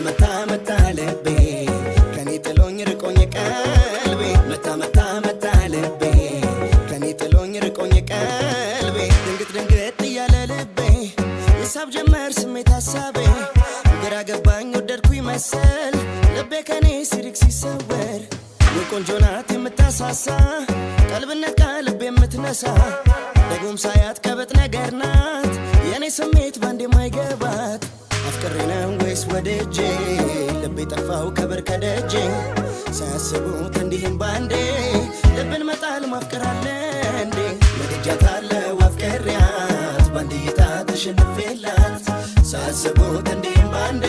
መታ መታ ልቤ ከኔ ጥሎኝ ርቆኝ ቀልቤ መታ መታ መታ ልቤ ከኔ ጥሎኝ ርቆኝ ቀልቤ ድንግጥ እያለ ልቤ የሳብ ጀመር ስሜት ሐሳቤ ግራ ገባኝ ወደድኩኝ መሰል ልቤ ከኔ ሲርቅ ሲሰወር የቆንጆ ናት የምታሳሳ ቀልብነት ከልብ የምትነሳ ደግሞም ሳያት ቀበጥ ነገር ናት የኔ ስሜት ባንዴ ማይገባት አፍቅሬ ነው ወይስ ወደጄ ልቤ ጠፋው ከበር ከደጄ ሳያስቡት እንዲህም ባንዴ ልብን መጣል ማፍቀር አለ እንዴ ወድጃታለሁ አፍቅሬያት ባንዴ እይታ ተሸንፌላት ሳያስቡት እንዲህም ባንዴ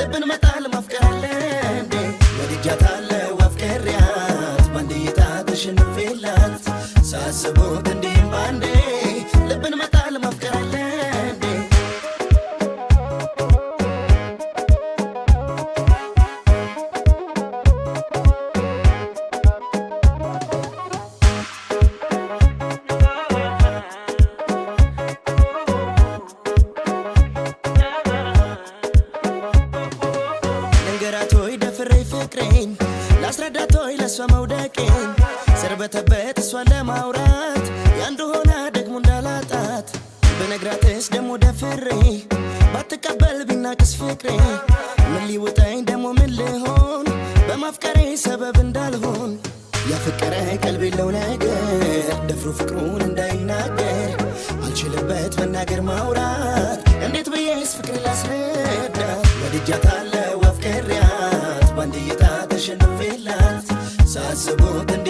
ልብን መጣል ማፍቀር አለ እንዴ ወድጃታለሁ አፍቅሬያት ባንዴ እይታ ተሸንፌላት ሳያስቡት እንዲህም ባንዴ ልብን መጣል ማፍቀር አለ እንዴ ልንገራቶይ ደፍሬ ፍቅሬን ላስረዳቶይ ለሷ መውደቄን ሰርበተበት እሷን ለማውራት ያንዱ ሆና ደግሞ እንዳላጣት በነግራትስ ደሞ ደፍሬ ባትቀበል ቢናቅስ ፍቅሬ ምን ሊውጠኝ ደሞ ምን ልሆን በማፍቀሬ ሰበብ እንዳልሆን ያፈቀረ ቀልብ የለው ነገር ደፍሮ ፍቅሩን እንዳይናገር አልችልበት መናገር ማውራት እንዴት ብዬስ ፍቅር ላስረዳ ወድጃታለሁ አፍቅሬያት ባንዴ እይታ ተሸንፌላት ሳስቦት እንዴ